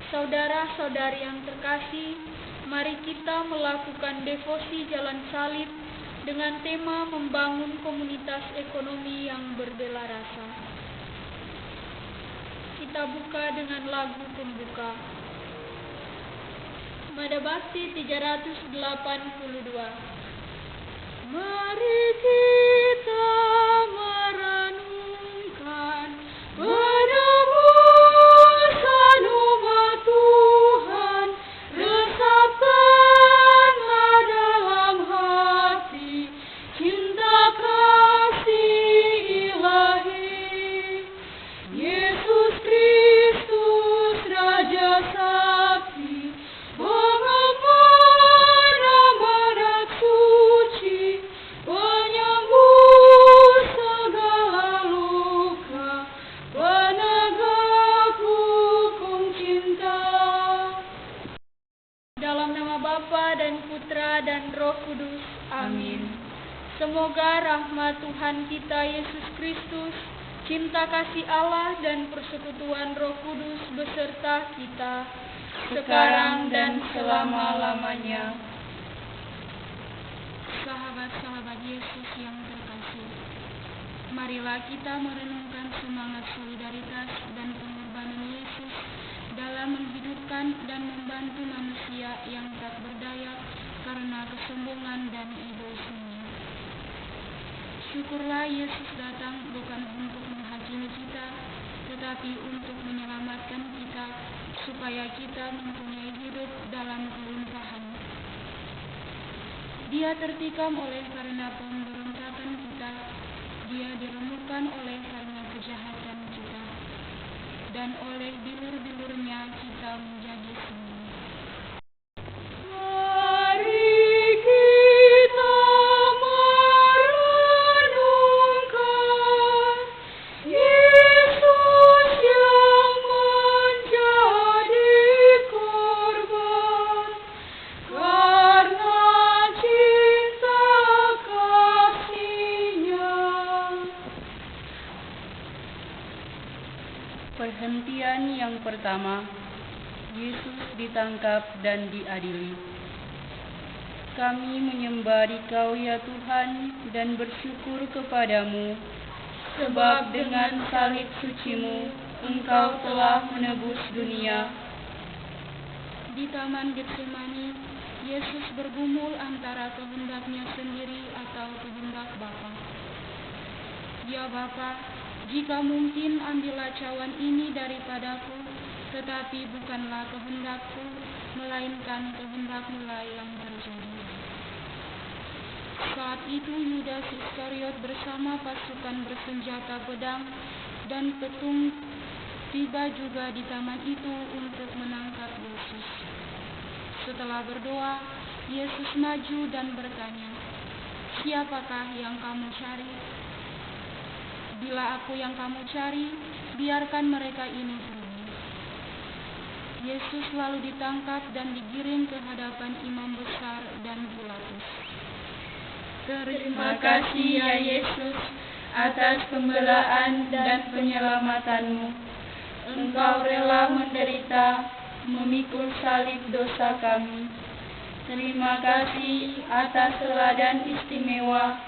Saudara-saudari yang terkasih, mari kita melakukan devosi jalan salib dengan tema membangun komunitas ekonomi yang berbela rasa. Kita buka dengan lagu pembuka. Mada Bakti 382. Mari kita merenungkan penebusan umat Tuhan, resapkanlah dalam hati cinta kasih ilahi. Yesus Kristus Raja Sakti, pengaman amanat suci, penyembuh segala luka, penegak hukum cinta. Dalam nama Bapa dan Putra dan Roh Kudus. Amin. Semoga rahmat Tuhan kita Yesus Kristus, cinta kasih Allah dan persekutuan Roh Kudus beserta kita sekarang dan selama-lamanya. Sahabat-sahabat Yesus yang terkasih, marilah kita merenungkan semangat solidaritas dan pengorbanan Yesus dalam menghidupkan dan membantu manusia yang tak berdaya karena kesombongan dan egoisme. Syukurlah Yesus datang bukan untuk menghakimi kita, tetapi untuk menyelamatkan kita, supaya kita mempunyai hidup dalam kelimpahan. Dia tertikam oleh karena pemberontakan kita, dia diremukkan oleh karena kejahatan kita, dan oleh bilur-bilurnya kita menjadi sembuh. Perhentian yang pertama, Yesus ditangkap dan diadili. Kami menyembah Dikau ya Tuhan dan bersyukur kepadamu, sebab dengan salib suci-Mu Engkau telah menebus dunia. Di Taman Getsemani, Yesus bergumul antara kehendaknya sendiri atau kehendak Bapa. Ya Bapa, jika mungkin ambillah cawan ini daripadaku, tetapi bukanlah kehendakku, melainkan kehendak-Mu yang terjadi. Saat itu Yudas Iskariot bersama pasukan bersenjata pedang dan petung tiba juga di taman itu untuk menangkap Yesus. Setelah berdoa, Yesus maju dan bertanya, "Siapakah yang kamu cari?" "Bila aku yang kamu cari, biarkan mereka ini pergi." Yesus lalu ditangkap dan digiring ke hadapan imam besar dan Pilatus. Terima kasih ya Yesus atas pembelaan dan penyelamatan-Mu. Engkau rela menderita, memikul salib dosa kami. Terima kasih atas teladan istimewa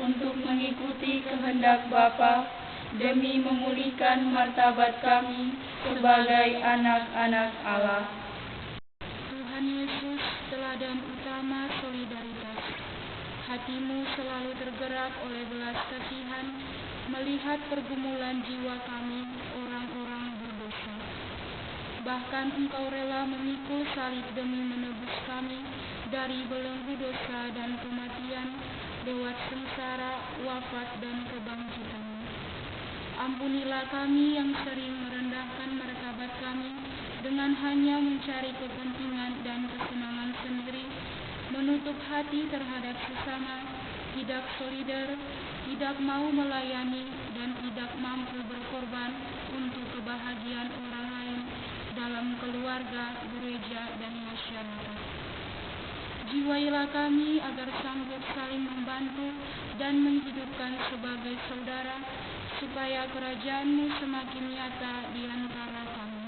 untuk mengikuti kehendak Bapa demi memulihkan martabat kami sebagai anak-anak Allah. Tuhan Yesus, teladan utama solidaritas. Hati-Mu selalu tergerak oleh belas kasihan melihat pergumulan jiwa kami, orang-orang berdosa. Bahkan Engkau rela memikul salib demi menebus kami dari belenggu dosa dan kematian lewat sengsara, wafat, dan kebangkitan-Mu. Ampunilah kami yang sering merendahkan martabat kami dengan hanya mencari kepentingan dan kesenangan sendiri, menutup hati terhadap sesama, tidak solidar, tidak mau melayani, dan tidak mampu berkorban untuk kebahagiaan orang lain dalam keluarga, gereja, dan masyarakat. Jiwailah kami agar sanggup saling membantu dan menghidupkan sebagai saudara, supaya kerajaan-Mu semakin nyata di antara kami.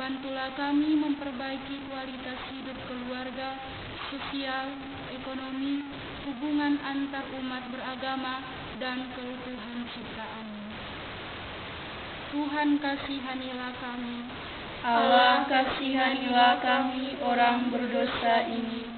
Bantulah kami memperbaiki kualitas hidup keluarga, sosial, ekonomi, hubungan antar umat beragama, dan keutuhan ciptaan-Mu. Tuhan, kasihanilah kami. Allah, kasihanilah kami orang berdosa ini.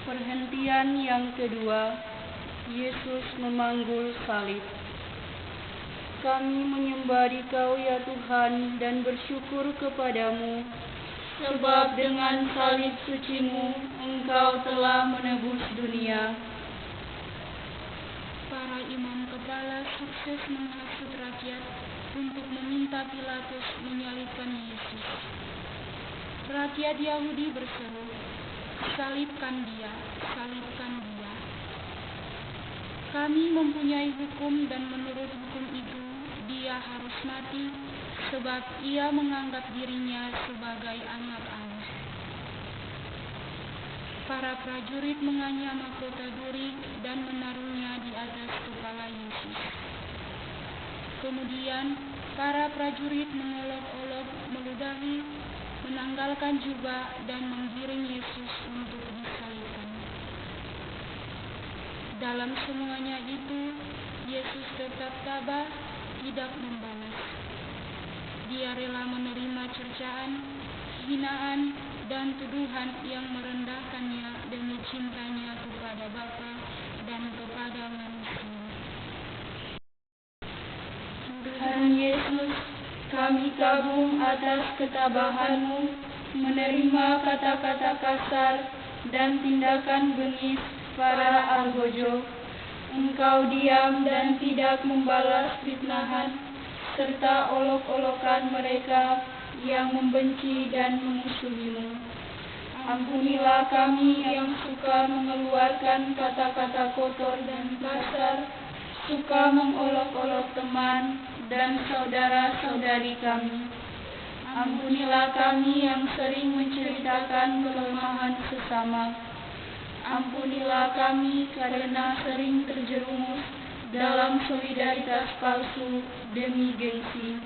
Perhentian yang kedua, Yesus memanggul salib. Kami menyembah Dikau ya Tuhan dan bersyukur kepadamu, sebab dengan salib suci-Mu Engkau telah menebus dunia. Para imam kepala sukses menghasut rakyat untuk meminta Pilatus menyalibkan Yesus. Rakyat Yahudi berseru, "Salibkan dia, salibkan dia." Kami mempunyai hukum dan menurut hukum itu, dia harus mati sebab ia menganggap dirinya sebagai anak Allah. Para prajurit menganyam mahkota duri dan menaruhnya di atas kepala Yesus. Kemudian para prajurit mengolok-olok, meludahi, menanggalkan jubah dan menggiring Yesus untuk disalibkan. Dalam semuanya itu, Yesus tetap tabah, tidak membalas. Dia rela menerima cercaan, hinaan, dan tuduhan yang merendahkannya demi cintanya kepada Bapa dan kepada manusia. Tuhan Yesus, kami kagum atas ketabahan-Mu menerima kata-kata kasar dan tindakan bengis para algojo. Engkau diam dan tidak membalas fitnahan serta olok-olokan mereka yang membenci dan memusuhi-Mu. Ampunilah kami yang suka mengeluarkan kata-kata kotor dan kasar, suka mengolok-olok teman dan saudara-saudari kami. Ampunilah kami yang sering menceritakan kelemahan sesama. Ampunilah kami karena sering terjerumus dalam solidaritas palsu demi gengsi.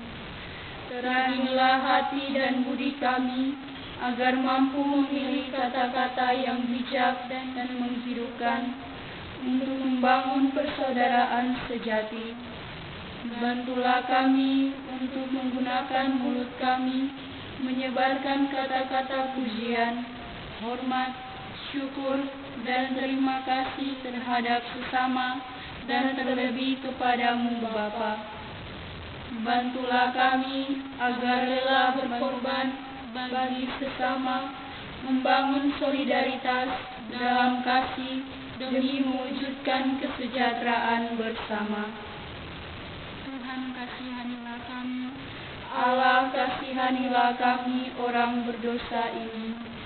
Terangilah hati dan budi kami agar mampu memilih kata-kata yang bijak dan menghidupkan untuk membangun persaudaraan sejati. Bantulah kami untuk menggunakan mulut kami menyebarkan kata-kata pujian, hormat, syukur, dan terima kasih terhadap sesama dan terlebih kepadamu Bapa. Bantulah kami agar rela berkorban bagi sesama, membangun solidaritas dalam kasih demi mewujudkan kesejahteraan bersama. Tuhan, kasihanilah kami. Allah, kasihanilah kami orang berdosa ini.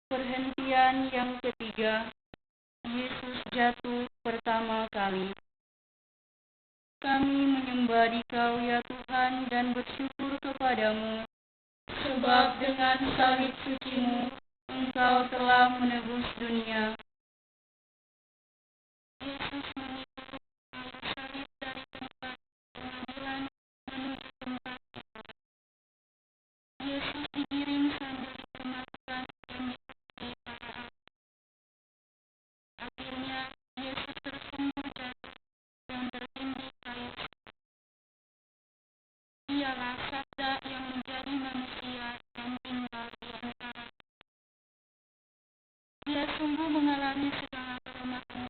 Perhentian yang ketiga, Yesus jatuh pertama kali. Kami menyembah Dikau ya Tuhan dan bersyukur kepadamu, sebab dengan salib suci-Mu Engkau telah menebus dunia. Yesus memikul kayu salib dari tempat pengadilan menuju tempat ibadat. Yesus digiring sambil dikematikan demi para ahli. Akhirnya Yesus tersungkur jatuh dan tertindih kayu salib. Dialah Sabda yang menjadi manusia dan tinggal di antara. Dia sungguh mengalami segala kelemahan.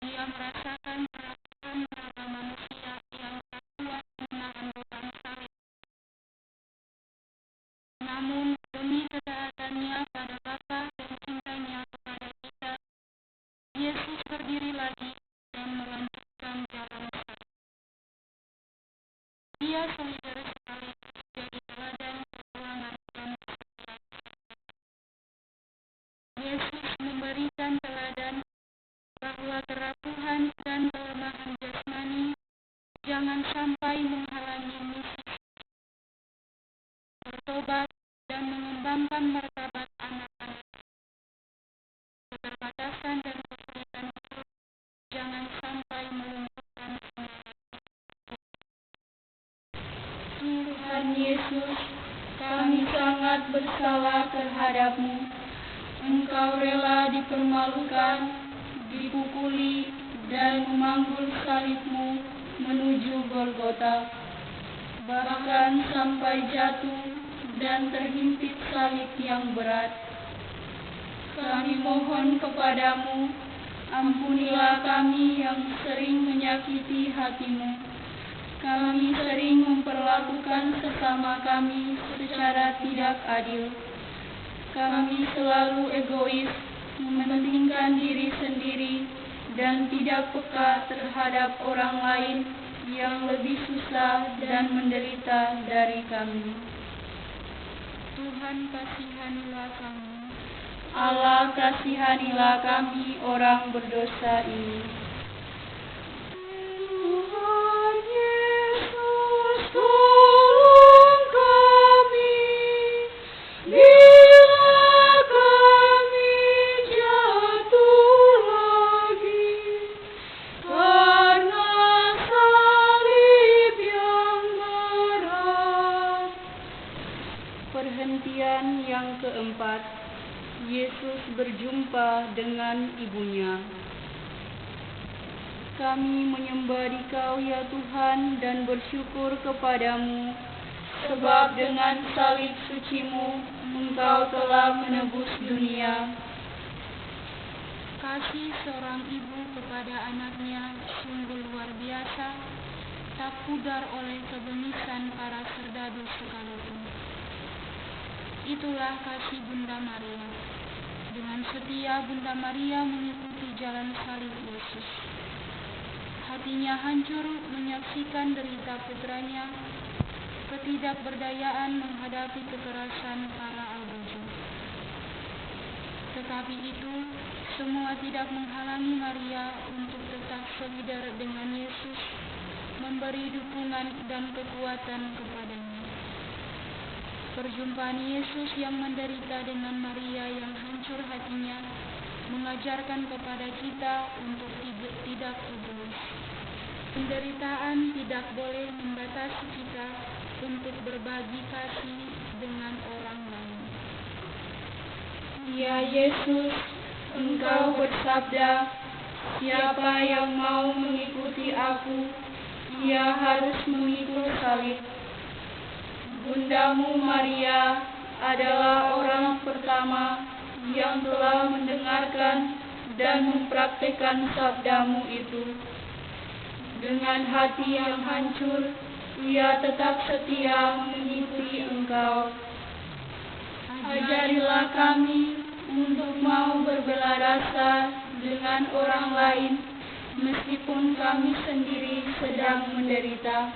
Dia merasakan perasaan meraba manusia yang tak kuat menahan beban salib Ia solidaritas sekaligus jadi teladan pertolongan kami. Yesus memberikan teladan bahwa kerapuhan dan kelemahan jasmani jangan sampai menghalangi misi bertobat dan mengembangkan martabat anak-anak. Keterbatasan dan kesulitan hidup jangan sampai melumpuhkan semangat. Tuhan Yesus, kami sangat bersalah terhadap-Mu. Engkau rela dipermalukan, dipukuli, dan memanggul salib-Mu menuju Golgota, bahkan sampai jatuh dan terhimpit salib yang berat. Kami mohon kepadamu, ampunilah kami yang sering menyakiti hati-Mu. Kami sering memperlakukan sesama kami secara tidak adil. Kami selalu egois, mementingkan diri sendiri, dan tidak peka terhadap orang lain yang lebih susah dan menderita dari kami. Tuhan, kasihanilah kami. Allah, kasihanilah kami orang berdosa ini. Tuhan Yesus, tolong kami bila kami jatuh lagi karena salib yang berat. Perhentian yang keempat, Yesus berjumpa dengan ibunya. Kami menyembah Dikau ya Tuhan dan bersyukur kepadamu, sebab dengan salib suci-Mu Engkau telah menebus dunia. Kasih seorang ibu kepada anaknya sungguh luar biasa, tak pudar oleh kebengisan para serdadu sekalipun. Itulah kasih Bunda Maria. Dengan setia Bunda Maria mengikuti jalan salib Yesus. Hatinya hancur menyaksikan derita putranya, ketidakberdayaan menghadapi kekerasan para algojo. Tetapi itu semua tidak menghalangi Maria untuk tetap solidar dengan Yesus, memberi dukungan dan kekuatan kepadanya. Perjumpaan Yesus yang menderita dengan Maria yang hancur hatinya mengajarkan kepada kita untuk tidak egois. Penderitaan tidak boleh membatasi kita untuk berbagi kasih dengan orang lain. Ya Yesus, Engkau bersabda, siapa yang mau mengikuti aku, ia harus memikul salib. Bundamu Maria adalah orang pertama yang telah mendengarkan dan mempraktikkan sabdamu itu. Dengan hati yang hancur, ia tetap setia mengikuti Engkau. Ajarilah kami untuk mau berbela rasa dengan orang lain, meskipun kami sendiri sedang menderita.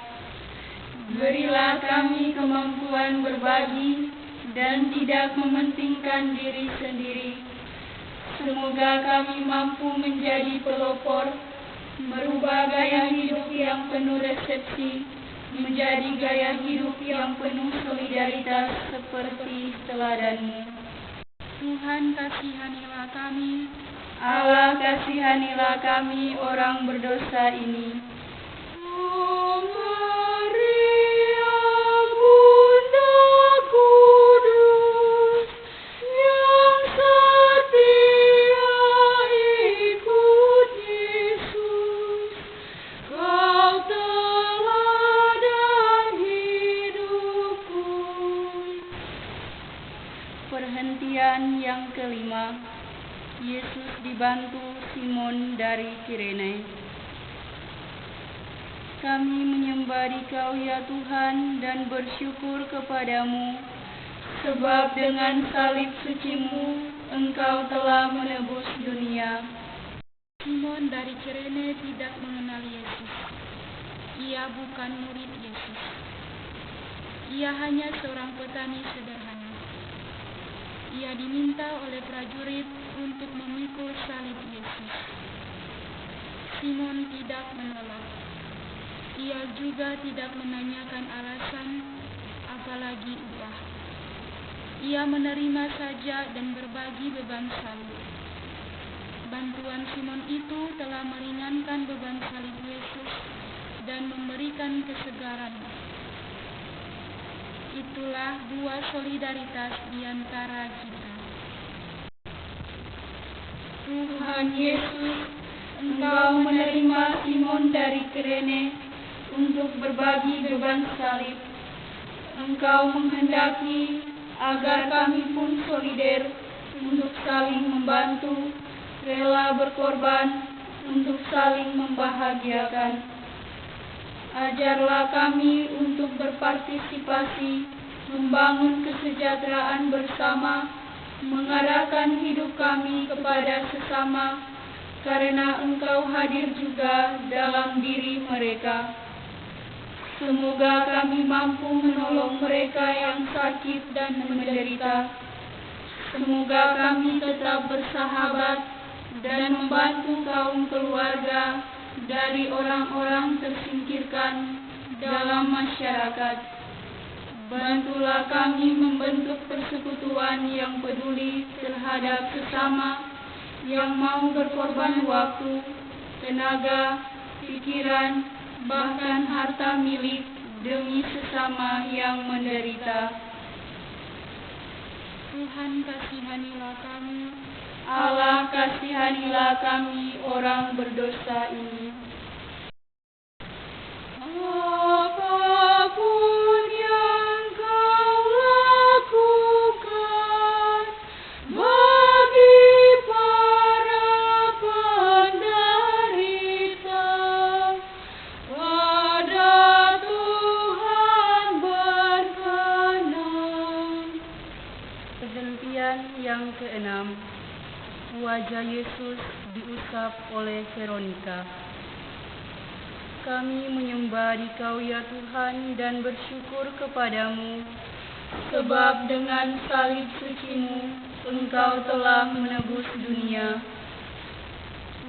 Berilah kami kemampuan berbagi dan tidak mementingkan diri sendiri. Semoga kami mampu menjadi pelopor, merubah gaya hidup yang penuh resepsi menjadi gaya hidup yang penuh solidaritas seperti teladan-Mu. Tuhan, kasihanilah kami. Allah, kasihanilah kami orang berdosa ini. Perhentian yang kelima, Yesus dibantu Simon dari Kirene. Kami menyembah Dikau ya Tuhan dan bersyukur kepadamu, sebab dengan salib suci-Mu Engkau telah menebus dunia. Simon dari Kirene tidak mengenal Yesus. ia bukan murid Yesus. Ia hanya seorang petani sederhana. Ia diminta oleh prajurit untuk memikul salib Yesus. Simon tidak menolak. Ia juga tidak menanyakan alasan, apalagi upah. Ia menerima saja dan berbagi beban salib. Bantuan Simon itu telah meringankan beban salib Yesus dan memberikan kesegaran. Itulah buah solidaritas di antara kita. Tuhan Yesus, Engkau menerima Simon dari Kirene untuk berbagi beban salib. Engkau menghendaki agar kami pun solider untuk saling membantu, rela berkorban untuk saling membahagiakan. Ajarlah kami untuk berpartisipasi, membangun kesejahteraan bersama, mengarahkan hidup kami kepada sesama, karena Engkau hadir juga dalam diri mereka. Semoga kami mampu menolong mereka yang sakit dan menderita. Semoga kami tetap bersahabat dan membantu kaum keluarga dari orang-orang tersingkirkan dalam masyarakat. Bantulah kami membentuk persekutuan yang peduli terhadap sesama, yang mau berkorban waktu, tenaga, pikiran, bahkan harta milik demi sesama yang menderita. Tuhan, kasihanilah kami. Allah, kasihanilah kami orang berdosa ini. Apapun yang kau lakukan bagi para penderita, pada Tuhan berkenan. Perhentian yang keenam. Wajah Yesus diusap oleh Veronika. Kami menyembah Dikau ya Tuhan dan bersyukur kepadamu, sebab dengan salib suci-Mu Engkau telah menebus dunia.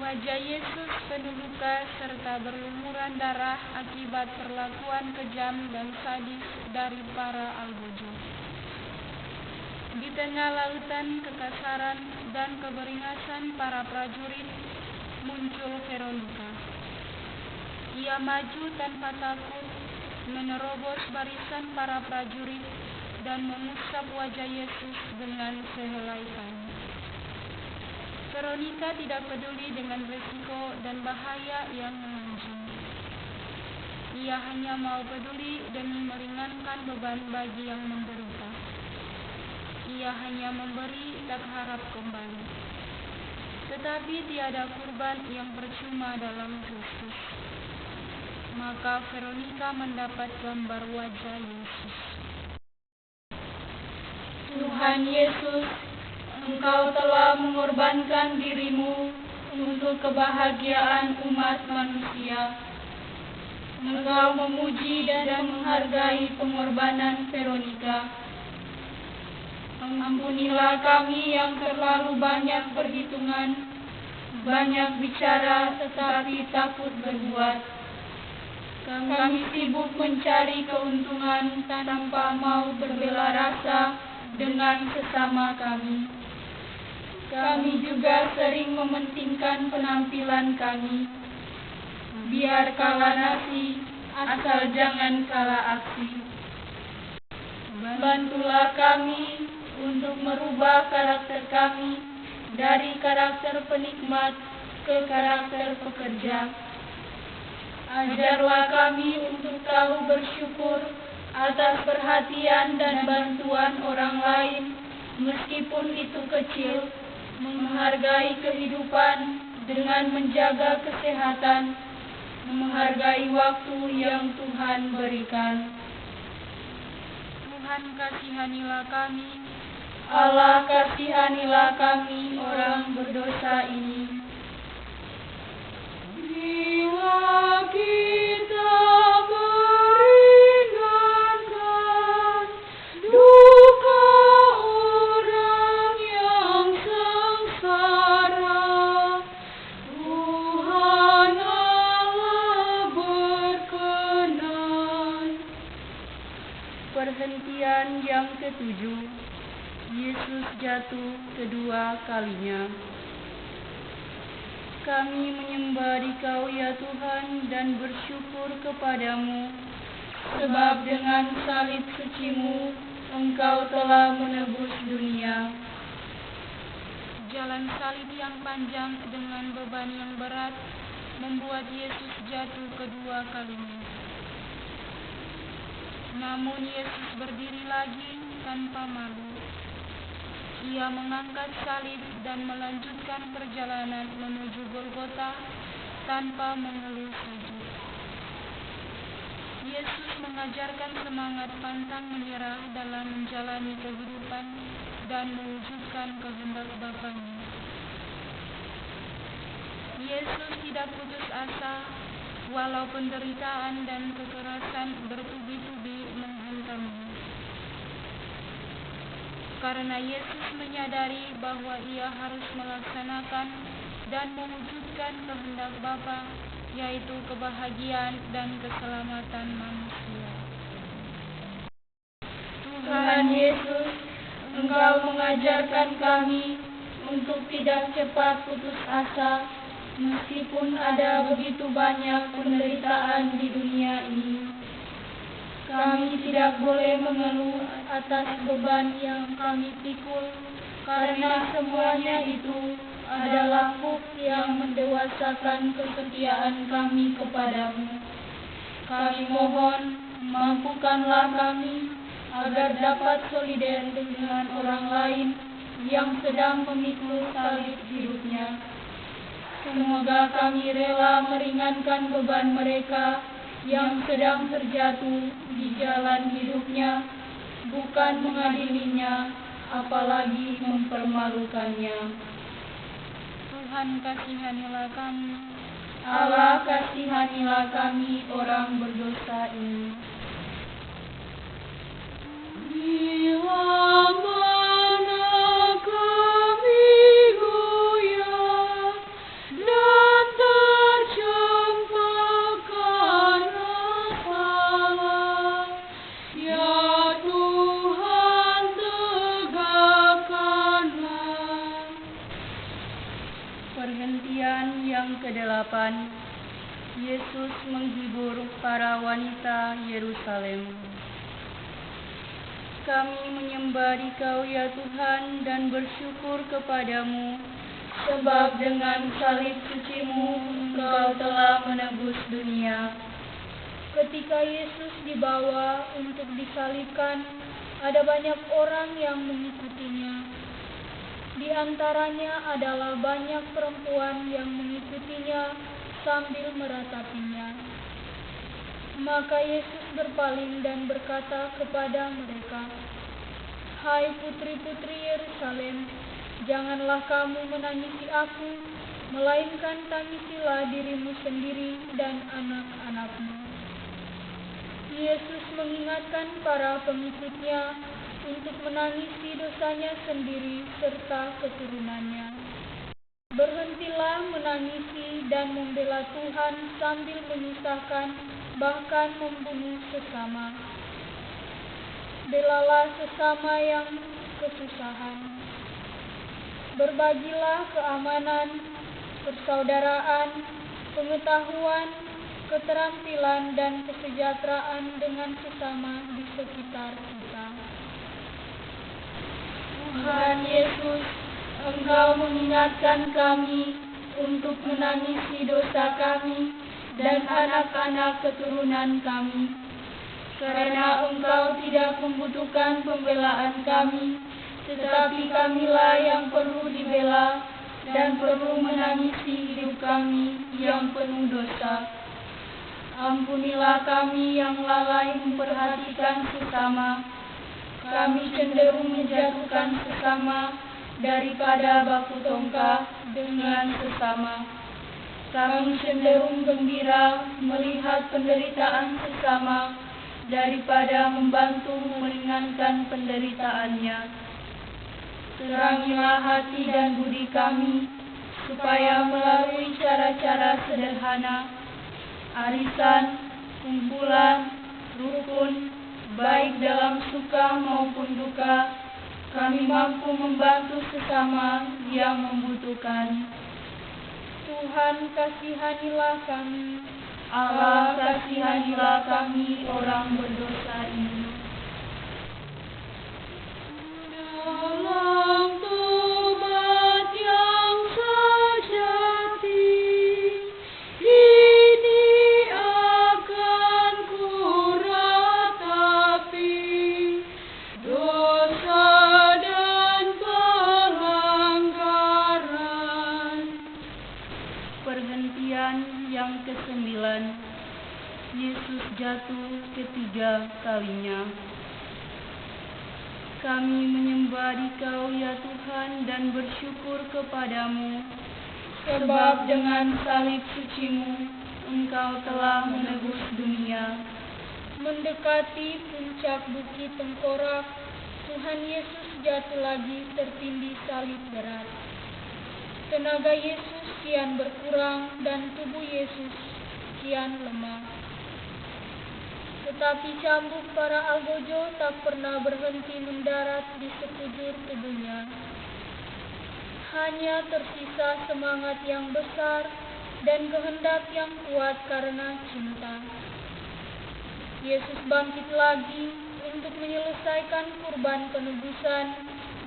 Wajah Yesus penuh luka serta berlumuran darah akibat perlakuan kejam dan sadis dari para algojo. Di tengah lautan kekasaran dan keberingasan para prajurit, muncul Veronika. Ia maju tanpa takut, menerobos barisan para prajurit dan mengusap wajah Yesus dengan sehelai kain. Veronika tidak peduli dengan risiko dan bahaya yang mengunjung. Ia hanya mau peduli demi meringankan beban bagi yang menderita. Ia hanya memberi, tak harap kembali. Tetapi tiada kurban yang percuma dalam Kristus. Maka Veronika mendapat gambar wajah Yesus. Tuhan Yesus, Engkau telah mengorbankan diri-Mu untuk kebahagiaan umat manusia. Engkau memuji dan menghargai pengorbanan Veronika. Ampunilah kami yang terlalu banyak perhitungan, banyak bicara tetapi takut berbuat. Kami sibuk mencari keuntungan tanpa mau berbela rasa dengan sesama kami. Kami juga sering mementingkan penampilan kami. Biar kalah nasi, asal jangan kalah aksi. Bantulah kami untuk merubah karakter kami dari karakter penikmat ke karakter pekerja. Ajarlah kami untuk tahu bersyukur atas perhatian dan bantuan orang lain, meskipun itu kecil, menghargai kehidupan dengan menjaga kesehatan, menghargai waktu yang Tuhan berikan. Tuhan, kasihanilah kami. Allah, kasihanilah kami orang berdosa ini. Bila kita Perhentian yang ketujuh, Yesus jatuh kedua kalinya. Kami menyembah Dikau ya Tuhan dan bersyukur kepadamu, sebab dengan salib suci-Mu Engkau telah menebus dunia. Jalan salib yang panjang dengan beban yang berat membuat Yesus jatuh kedua kalinya. Namun Yesus berdiri lagi tanpa malu. Ia mengangkat salib dan melanjutkan perjalanan menuju Golgota tanpa mengeluh sujud. Yesus mengajarkan semangat pantang menyerah dalam menjalani kehidupan dan mewujudkan kehendak Bapa-Nya. Yesus tidak putus asa walau penderitaan dan kekerasan bertubi-tubi menghantamnya. Karena Yesus menyadari bahwa ia harus melaksanakan dan mewujudkan kehendak Bapa, yaitu kebahagiaan dan keselamatan manusia. Tuhan Yesus, Engkau mengajarkan kami untuk tidak cepat putus asa, meskipun ada begitu banyak penderitaan di dunia ini. Kami tidak boleh mengeluh atas beban yang kami pikul, karena semuanya itu adalah buk yang mendewasakan kesetiaan kami kepadamu. Kami mohon, mampukanlah kami agar dapat solider dengan orang lain yang sedang memikul salib hidupnya. Semoga kami rela meringankan beban mereka yang sedang terjatuh di jalan hidupnya, bukan mengadilinya, apalagi mempermalukannya. Tuhan kasihanilah kami. Allah kasihanilah kami orang berdosa ini. Bila mana kami goyah dan terjebak karena salah, ya Tuhan tegakkanlah. Perhentian yang ke-8, Yesus menghibur para wanita Yerusalem. Kami menyembah Dikau ya Tuhan dan bersyukur kepadamu, sebab dengan salib suci-Mu Engkau telah menebus dunia. Ketika Yesus dibawa untuk disalibkan, ada banyak orang yang mengikutinya. Di antaranya adalah banyak perempuan yang mengikutinya sambil meratapinya. Maka Yesus berpaling dan berkata kepada mereka, "Hai putri-putri Yerusalem, janganlah kamu menangisi aku, melainkan tangisilah dirimu sendiri dan anak-anakmu." Yesus mengingatkan para pengikutnya untuk menangisi dosanya sendiri serta keturunannya. Berhentilah menangisi dan membela Tuhan sambil menyusahkan, bahkan membunuh sesama. Belalah sesama yang kesusahan. Berbagilah keamanan, persaudaraan, pengetahuan, keterampilan, dan kesejahteraan dengan sesama di sekitar kita. Tuhan Yesus, Engkau mengingatkan kami untuk menangisi dosa kami dan anak-anak keturunan kami, karena Engkau tidak membutuhkan pembelaan kami, tetapi kamilah yang perlu dibela dan perlu menangisi hidup kami yang penuh dosa. Ampunilah kami yang lalai memperhatikan sesama. Kami cenderung menjatuhkan sesama daripada baku tongkah dengan sesama. Kami cenderung gembira melihat penderitaan sesama daripada membantu meringankan penderitaannya. Terangilah hati dan budi kami, supaya melalui cara-cara sederhana, arisan, kumpulan, rukun, baik dalam suka maupun duka, kami mampu membantu sesama yang membutuhkan. Tuhan, kasihanilah kami. Allah, kasihanilah kami orang berdosa ini. Dalam tobat yang sejati, ini akan kuratapi dosa dan pelanggaran. Perhentian yang ke-9. Yesus jatuh ketiga kalinya. Kami menyembah Dikau ya Tuhan dan bersyukur kepadamu, sebab dengan salib suci-Mu Engkau telah menebus dunia. Mendekati puncak bukit tengkorak, Tuhan Yesus jatuh lagi tertindih salib berat. Tenaga Yesus kian berkurang dan tubuh Yesus kian lemah. Tetapi cambuk para algojo tak pernah berhenti mendarat di sekujur tubuhnya. Hanya tersisa semangat yang besar dan kehendak yang kuat karena cinta. Yesus bangkit lagi untuk menyelesaikan kurban penebusan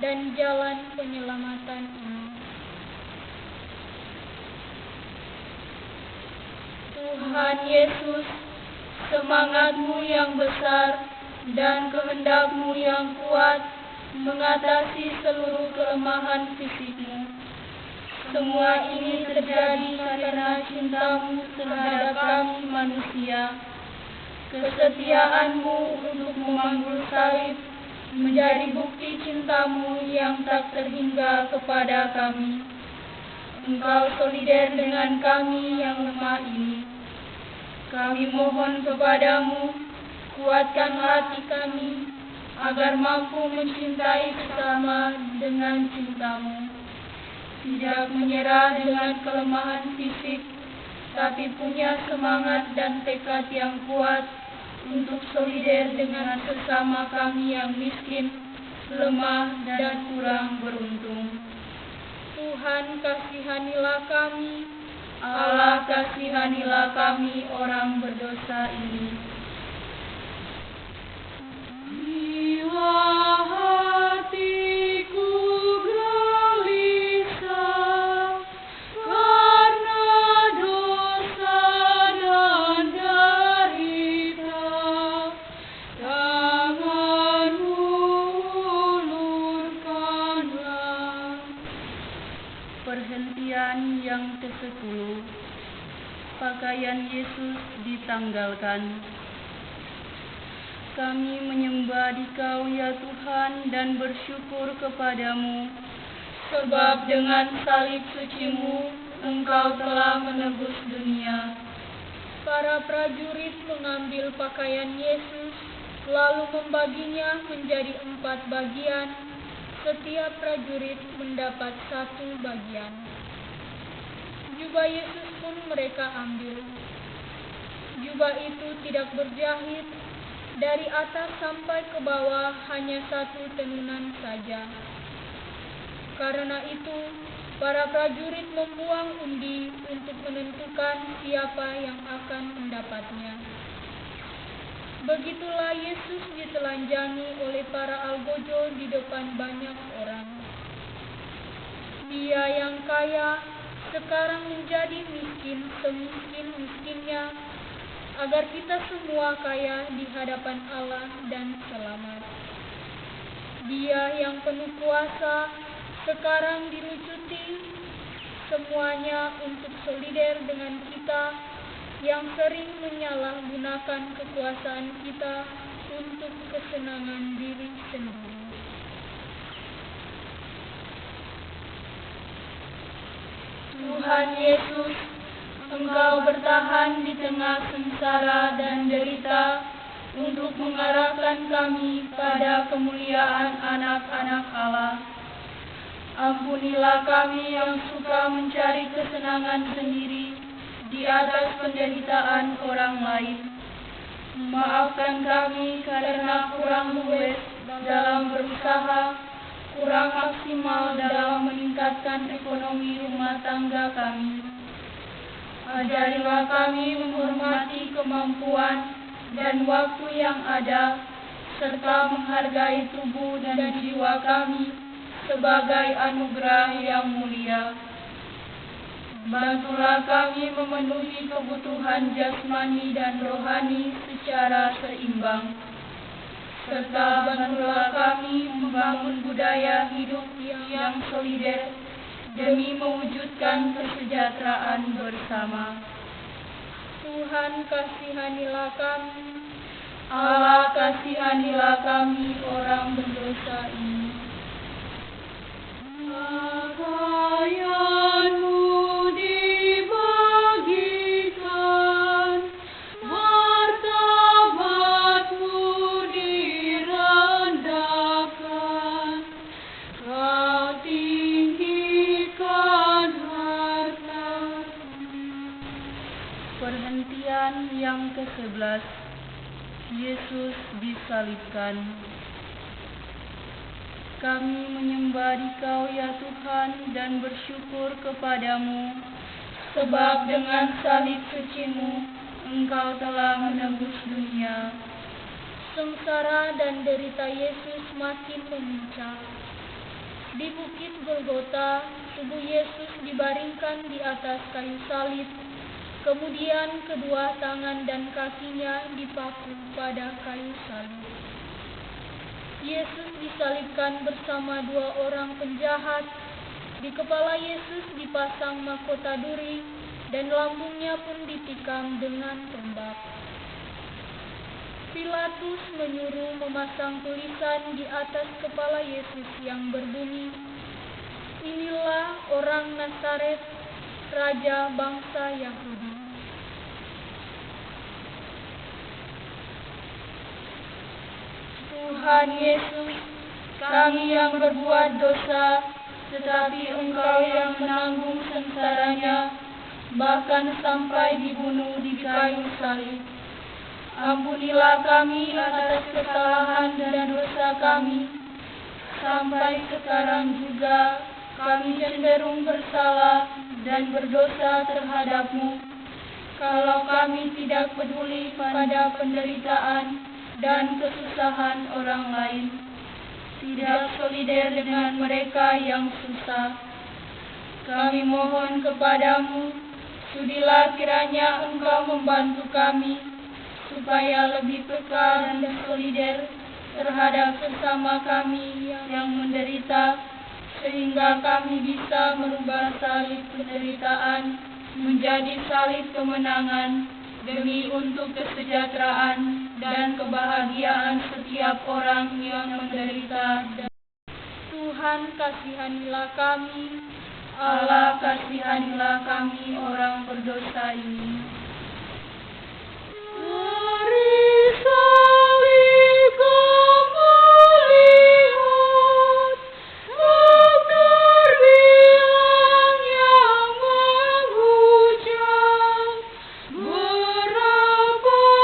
dan jalan penyelamatan ini. Tuhan Yesus, semangat-Mu yang besar dan kehendak-Mu yang kuat mengatasi seluruh kelemahan fisik-Mu. Semua ini terjadi karena cinta-Mu terhadap kami manusia. Kesetiaan-Mu untuk memanggul salib menjadi bukti cinta-Mu yang tak terhingga kepada kami. Engkau solider dengan kami yang lemah ini. Kami mohon kepadamu, kuatkan hati kami, agar mampu mencintai sesama dengan cinta-Mu. Tidak menyerah dengan kelemahan fisik, tapi punya semangat dan tekad yang kuat untuk solider dengan sesama kami yang miskin, lemah, dan kurang beruntung. Tuhan, kasihanilah kami. Allah, kasihanilah kami orang berdosa ini. Bila hatiku gelisah karena dosa dan derita, tangan-Mu ulurkanlah. Perhentian yang ke-10. Pakaian Yesus ditanggalkan. Kami menyembah Dikau ya Tuhan dan bersyukur kepadamu, sebab dengan salib suci-Mu Engkau telah menebus dunia. Para prajurit mengambil pakaian Yesus, lalu membaginya menjadi 4 bagian. Setiap prajurit mendapat 1 bagian. Jubah Yesus pun mereka ambil. Jubah itu tidak berjahit, dari atas sampai ke bawah hanya 1 tenunan saja. Karena itu, para prajurit membuang undi untuk menentukan siapa yang akan mendapatnya. Begitulah Yesus ditelanjangi oleh para algojo di depan banyak orang. Dia yang kaya sekarang menjadi miskin semiskin-miskinnya, agar kita semua kaya di hadapan Allah dan selamat. Dia yang penuh kuasa sekarang dilucuti semuanya untuk solider dengan kita yang sering menyalahgunakan kekuasaan kita untuk kesenangan diri sendiri. Tuhan Yesus, Engkau bertahan di tengah sengsara dan derita untuk mengarahkan kami pada kemuliaan anak-anak Allah. Ampunilah kami yang suka mencari kesenangan sendiri di atas penderitaan orang lain. Maafkan kami karena kurang luwes dalam berusaha, kurang maksimal dalam meningkatkan ekonomi rumah tangga kami. Ajarilah kami menghormati kemampuan dan waktu yang ada, serta menghargai tubuh dan jiwa kami sebagai anugerah yang mulia. Bantulah kami memenuhi kebutuhan jasmani dan rohani secara seimbang, serta bantulah kami membangun budaya hidup yang solider demi mewujudkan kesejahteraan bersama. Tuhan, kasihanilah kami. Allah, kasihanilah kami orang berdosa ini. Pakaianmu dibagikan, martabatmu direndahkan, kau tinggikan hartamu. Perhentian yang ke-11. Yesus disalibkan. Kami menyembah Dikau ya Tuhan dan bersyukur kepadamu, sebab dengan salib suci-Mu Engkau telah menebus dunia. Sengsara dan derita Yesus makin memuncak. Di Bukit Golgota, tubuh Yesus dibaringkan di atas kayu salib. Kemudian kedua tangan dan kakinya dipaku pada kayu salib. Yesus disalibkan bersama dua orang penjahat. Di kepala Yesus dipasang mahkota duri dan lambungnya pun ditikam dengan tombak. Pilatus menyuruh memasang tulisan di atas kepala Yesus yang berbunyi, "Inilah orang Nazaret, Raja bangsa Yahudi." Tuhan Yesus, kami yang berbuat dosa, tetapi Engkau yang menanggung sengsaranya, bahkan sampai dibunuh di kayu salib. Ampunilah kami atas kesalahan dan dosa kami. Sampai sekarang juga kami cenderung bersalah dan berdosa terhadap-Mu. Kalau kami tidak peduli pada penderitaan dan kesusahan orang lain, tidak solider dengan mereka yang susah, kami mohon kepadamu, sudilah kiranya Engkau membantu kami, supaya lebih peka dan solider terhadap sesama kami yang menderita, sehingga kami bisa merubah salib penderitaan menjadi salib kemenangan, demi untuk kesejahteraan dan kebahagiaan setiap orang yang menderita. Tuhan, kasihanilah kami. Allah, kasihanilah kami orang berdosa ini. Dari salib Kamu lihat, terbilang yang menghujat, berapakah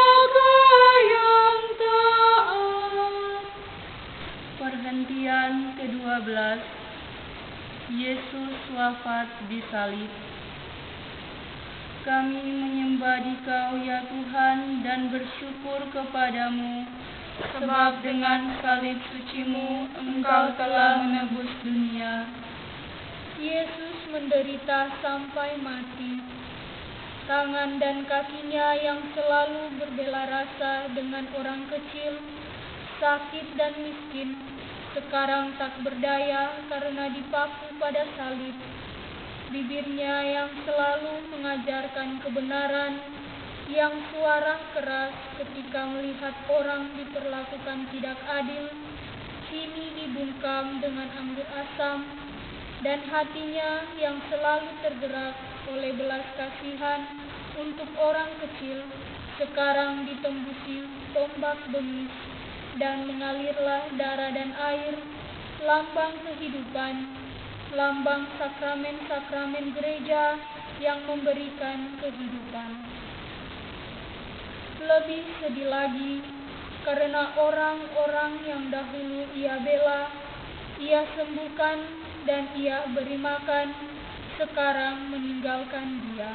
yang taat. Perhentian ke-12. Yesus wafat disalib. Kami menyembah Dikau ya Tuhan dan bersyukur kepadamu, sebab dengan salib suci-Mu Engkau telah menebus dunia. Yesus menderita sampai mati. Tangan dan kakinya yang selalu berbela rasa dengan orang kecil, sakit dan miskin, sekarang tak berdaya karena dipaku pada salib. Bibirnya yang selalu mengajarkan kebenaran, yang suara keras ketika melihat orang diperlakukan tidak adil, kini dibungkam dengan anggur asam, dan hatinya yang selalu tergerak oleh belas kasihan untuk orang kecil, sekarang ditembusi tombak bengis, dan mengalirlah darah dan air, lambang kehidupan, lambang sakramen-sakramen gereja yang memberikan kehidupan. Lebih sedih lagi, karena orang-orang yang dahulu ia bela, ia sembuhkan dan ia beri makan, sekarang meninggalkan dia.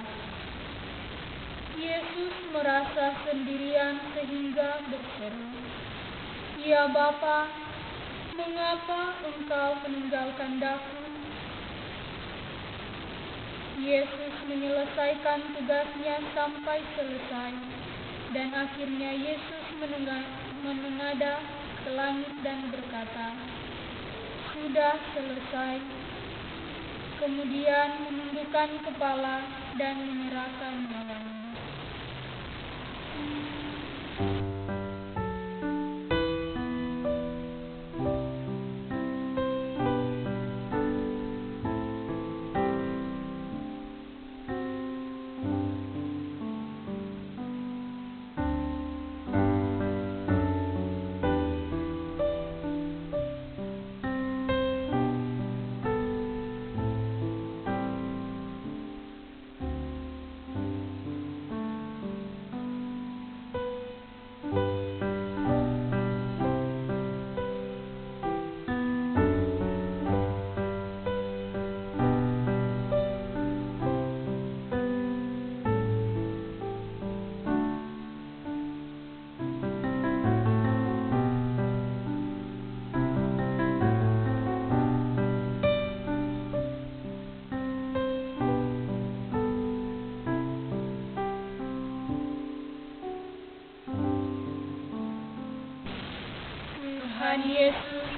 Yesus merasa sendirian sehingga berseru, "Ya Bapa, mengapa Engkau meninggalkan Daku?" Yesus menyelesaikan tugasnya sampai selesai, dan akhirnya Yesus menengadah ke langit dan berkata, "Sudah selesai." Kemudian menundukkan kepala dan menyerahkan nyawanya. Tuhan Yesus,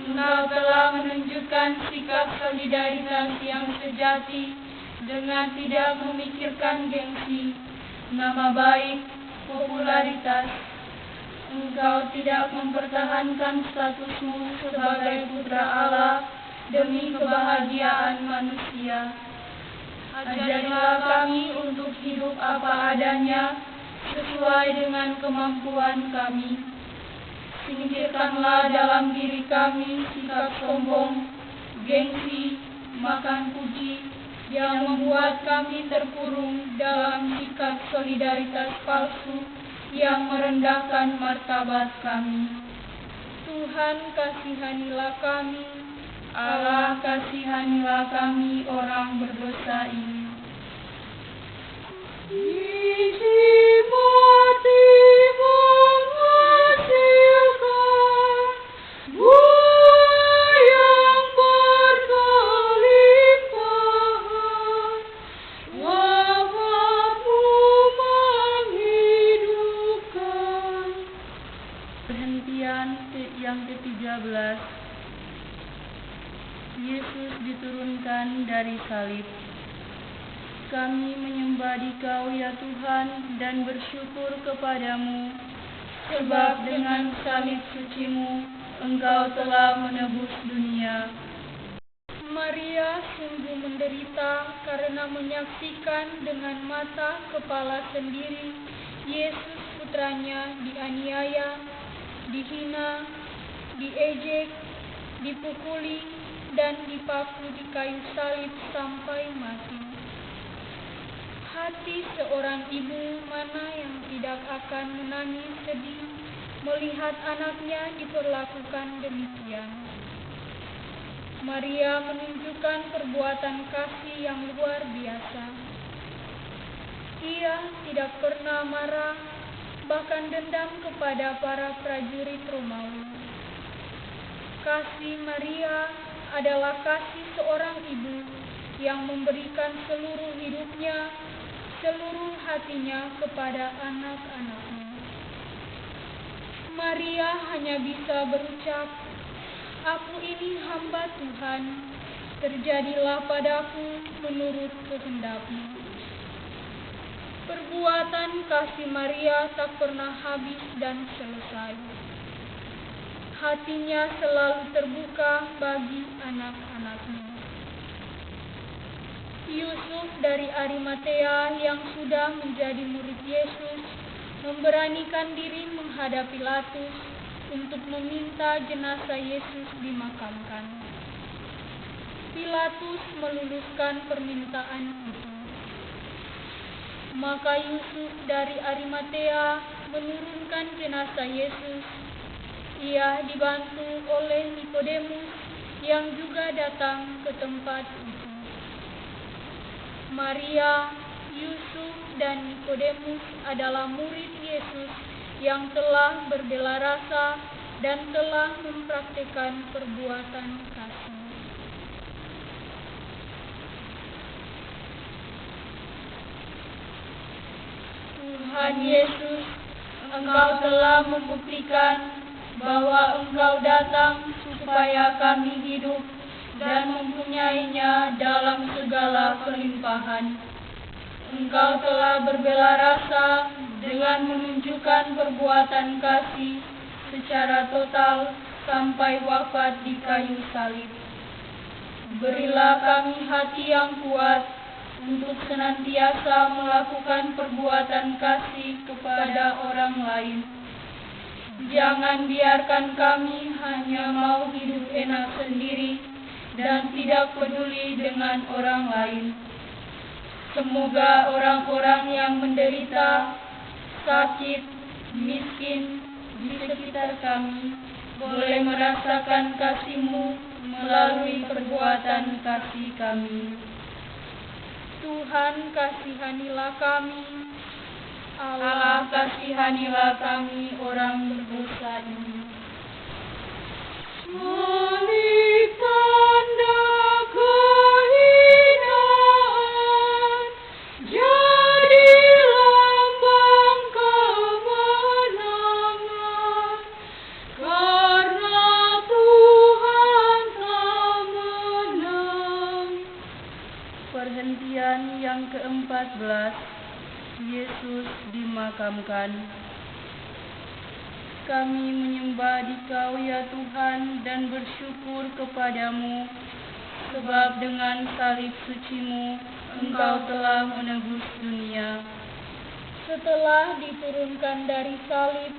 Engkau telah menunjukkan sikap solidaritas yang sejati dengan tidak memikirkan gengsi, nama baik, popularitas. Engkau tidak mempertahankan statusmu sebagai putra Allah demi kebahagiaan manusia. Ajarilah kami untuk hidup apa adanya sesuai dengan kemampuan kami. Singkirkanlah dalam diri kami sikap sombong, gengsi, makan puji yang membuat kami terkurung dalam sikap solidaritas palsu yang merendahkan martabat kami. Tuhan, kasihanilah kami. Allah, kasihanilah kami orang berdosa ini. Perhentian yang ke-13. Yesus diturunkan dari salib. Kami menyembah Dikau ya Tuhan dan bersyukur kepadamu, sebab dengan salib suci-Mu Engkau telah menebus dunia. Maria sungguh menderita karena menyaksikan dengan mata kepala sendiri Yesus putranya dianiaya, dihina, diejek, dipukuli, dan dipaku di kayu salib sampai mati. Hati seorang ibu mana yang tidak akan menangis sedih melihat anaknya diperlakukan demikian. Maria menunjukkan perbuatan kasih yang luar biasa. Ia tidak pernah marah, bahkan dendam kepada para prajurit Romawi. Kasih Maria adalah kasih seorang ibu yang memberikan seluruh hidupnya, seluruh hatinya kepada anak-anaknya. Maria hanya bisa berucap, "Aku ini hamba Tuhan, terjadilah padaku menurut kehendak-Mu." Perbuatan kasih Maria tak pernah habis dan selesai. Hatinya selalu terbuka bagi anak-anaknya. Yusuf dari Arimatea yang sudah menjadi murid Yesus memberanikan diri menghadap Pilatus untuk meminta jenazah Yesus dimakamkan. Pilatus meluluskan permintaan itu. Maka Yusuf dari Arimatea menurunkan jenazah Yesus. Ia dibantu oleh Nikodemus yang juga datang ke tempat itu. Maria, Yusuf, dan Nikodemus adalah murid Yesus yang telah berbela rasa dan telah mempraktikkan perbuatan kasih. Tuhan Yesus, Engkau telah membuktikan bahwa Engkau datang supaya kami hidup dan mempunyainya dalam segala kelimpahan. Engkau telah berbela rasa dengan menunjukkan perbuatan kasih secara total sampai wafat di kayu salib. Berilah kami hati yang kuat untuk senantiasa melakukan perbuatan kasih kepada orang lain. Jangan biarkan kami hanya mau hidup enak sendiri dan tidak peduli dengan orang lain. Semoga orang-orang yang menderita, sakit, miskin di sekitar kami boleh merasakan kasih-Mu melalui perbuatan kasih kami. Tuhan, kasihanilah kami. Allah, kasihanilah kami orang berdosa ini. Salib tanda kehinaan, jadi lambang kemenangan, karena Tuhan telah menang. Perhentian yang ke-14, Yesus dimakamkan. Kami menyembah Dikau ya Tuhan dan bersyukur kepadamu, sebab dengan salib suci-Mu Engkau telah menebus dunia. Setelah diturunkan dari salib,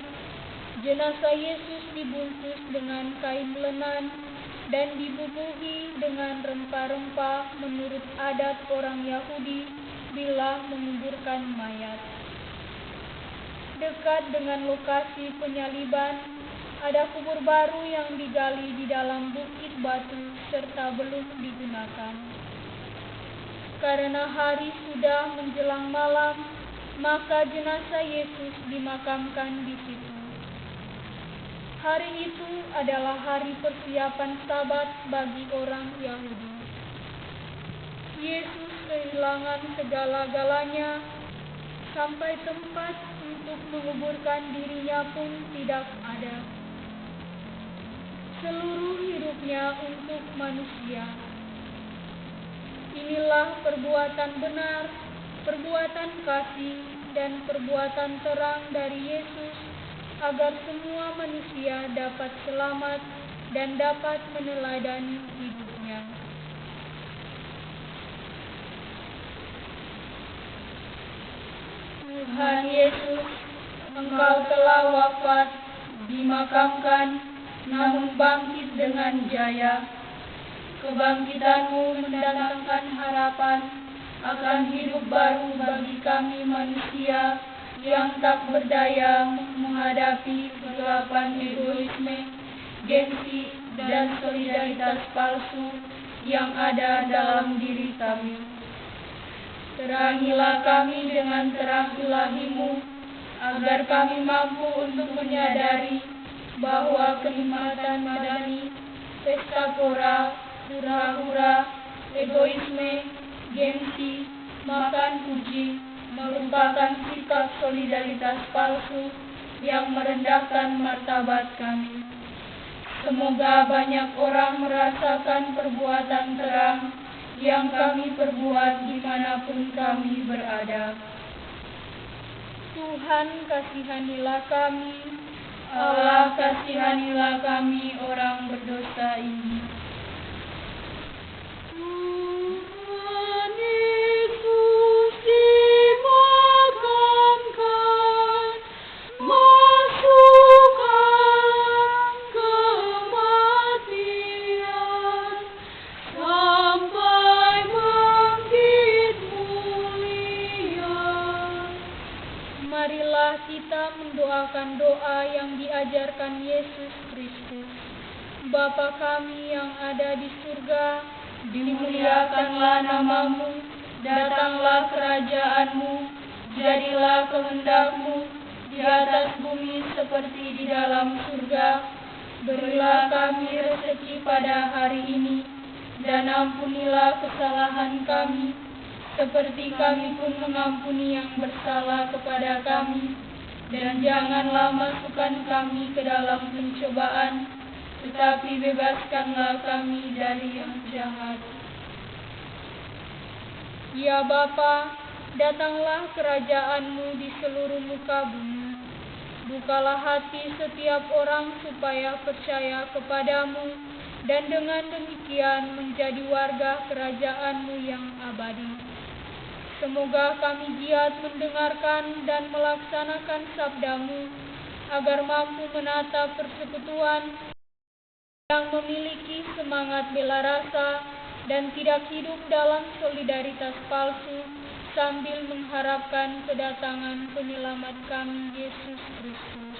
jenazah Yesus dibungkus dengan kain lenan dan dibubuhi dengan rempah-rempah menurut adat orang Yahudi bila menguburkan mayat. Dekat dengan lokasi penyaliban, ada kubur baru yang digali di dalam bukit batu serta belum digunakan. Karena hari sudah menjelang malam, maka jenazah Yesus dimakamkan di situ. Hari itu adalah hari persiapan Sabat bagi orang Yahudi. Yesus kehilangan segala-galanya, sampai tempat untuk menguburkan dirinya pun tidak ada. Seluruh hidupnya untuk manusia. Inilah perbuatan benar, perbuatan kasih, dan perbuatan terang dari Yesus, agar semua manusia dapat selamat dan dapat meneladani hidupnya. Tuhan Yesus, Engkau telah wafat, dimakamkan, namun bangkit dengan jaya. Kebangkitan-Mu mendatangkan harapan akan hidup baru bagi kami manusia yang tak berdaya menghadapi kegelapan egoisme, gengsi, dan solidaritas palsu yang ada dalam diri kami. Terangilah kami dengan terang ilahi-Mu, agar kami mampu untuk menyadari bahwa kenikmatan madani, pesta pora, hura-hura, egoisme, gengsi, makan puji, merupakan sikap solidaritas palsu yang merendahkan martabat kami. Semoga banyak orang merasakan perbuatan terang yang kami perbuat dimanapun kami berada. Tuhan, kasihanilah kami. Allah, kasihanilah kami orang berdosa ini. Tuhan Yesus dimakamkan, masuk alam kematian, sampai bangkit mulia. diajarkan Yesus Kristus. Bapa kami yang ada di surga, dimuliakanlah namamu, datanglah kerajaanmu, jadilah kehendak-mu di atas bumi seperti di dalam surga. Berilah kami rezeki pada hari ini, dan ampunilah kesalahan kami, seperti kami pun mengampuni yang bersalah kepada kami. Dan janganlah masukkan kami ke dalam pencobaan, tetapi bebaskanlah kami dari yang jahat. Ya Bapa, datanglah kerajaan-Mu di seluruh muka bumi. Bukalah hati setiap orang supaya percaya kepadamu, dan dengan demikian menjadi warga kerajaan-Mu yang abadi. Semoga kami giat mendengarkan dan melaksanakan sabda-Mu, agar mampu menatap persekutuan yang memiliki semangat bela rasa dan tidak hidup dalam solidaritas palsu, sambil mengharapkan kedatangan penyelamat kami, Yesus Kristus.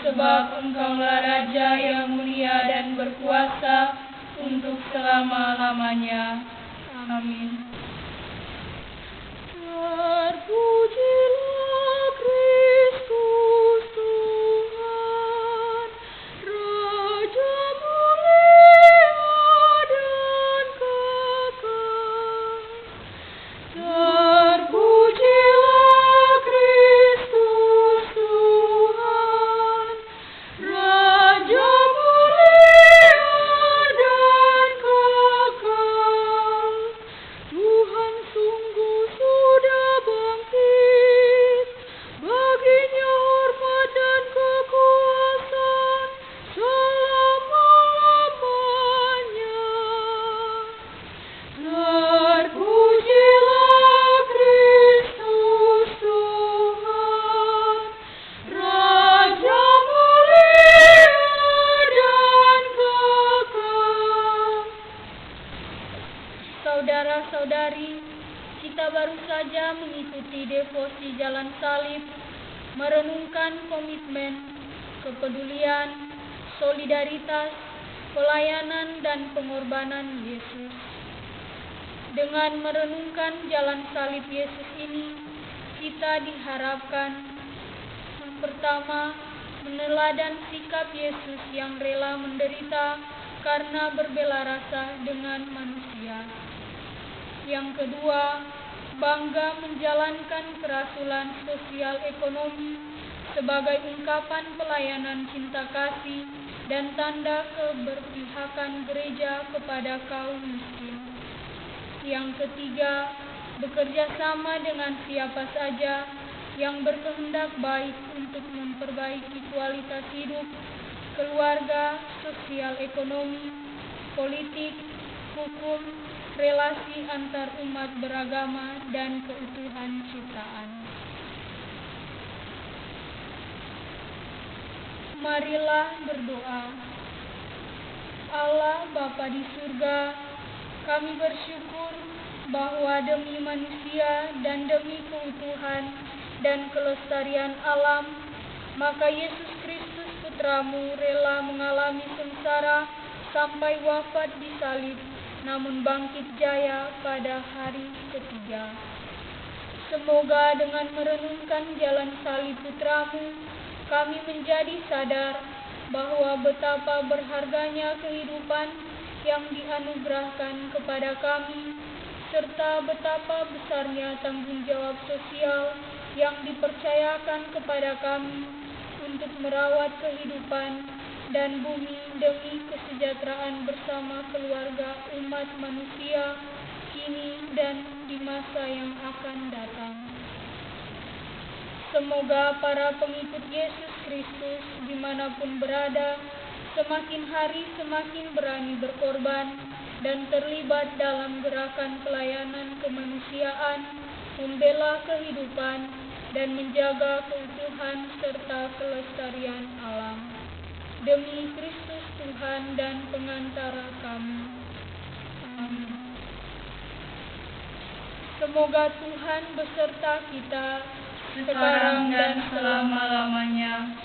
Sebab Engkaulah Raja yang mulia dan berkuasa untuk selama-lamanya. Amin. Terpujilah Kristus Tuhan, Raja mulia dan kekal. Terpujilah Kristus Tuhan, Raja mulia dan kekal. Tuhan sungguh sudah bangkit, baginya hormat dan kekuasaan selama-lamanya. Terpujilah Kristus Tuhan, Raja mulia dan kekal. Saudara-saudari, kita baru saja mengikuti devosi Jalan Salib, merenungkan komitmen, kepedulian, solidaritas, pelayanan, dan pengorbanan Yesus. Dengan merenungkan Jalan Salib Yesus ini, kita diharapkan yang pertama, meneladan sikap Yesus yang rela menderita karena berbela rasa dengan manusia. Yang kedua, bangga menjalankan kerasulan sosial ekonomi sebagai ungkapan pelayanan cinta kasih dan tanda keberpihakan gereja kepada kaum miskin. Yang ketiga, bekerja sama dengan siapa saja yang berkehendak baik untuk memperbaiki kualitas hidup, keluarga, sosial ekonomi, politik, hukum, relasi antar umat beragama, dan keutuhan ciptaan. Marilah berdoa. Allah Bapa di surga, kami bersyukur bahwa demi manusia dan demi keutuhan dan kelestarian alam, maka Yesus Kristus Putramu rela mengalami sengsara sampai wafat di salib, namun bangkit jaya pada hari ketiga. Semoga dengan merenungkan jalan salib Putramu, kami menjadi sadar bahwa betapa berharganya kehidupan yang dianugerahkan kepada kami, serta betapa besarnya tanggung jawab sosial yang dipercayakan kepada kami untuk merawat kehidupan dan bumi demi kesejahteraan bersama keluarga umat manusia kini dan di masa yang akan datang. Semoga para pengikut Yesus Kristus dimanapun berada, semakin hari semakin berani berkorban dan terlibat dalam gerakan pelayanan kemanusiaan, membela kehidupan, dan menjaga keutuhan serta kelestarian alam. Demi Kristus Tuhan dan pengantara kami. Amin. Semoga Tuhan beserta kita sekarang dan selama-lamanya.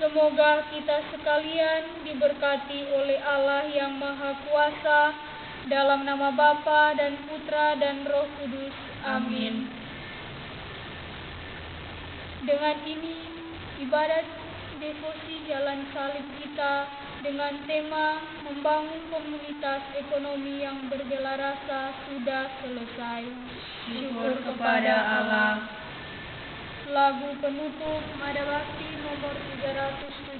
Semoga kita sekalian diberkati oleh Allah yang Maha Kuasa, dalam nama Bapa dan Putra dan Roh Kudus. Amin. Dengan ini, ibadat devosi Jalan Salib kita dengan tema membangun komunitas ekonomi yang berbela rasa sudah selesai. Syukur kepada Allah. Lagu penutup Nada Bakti nomor 300.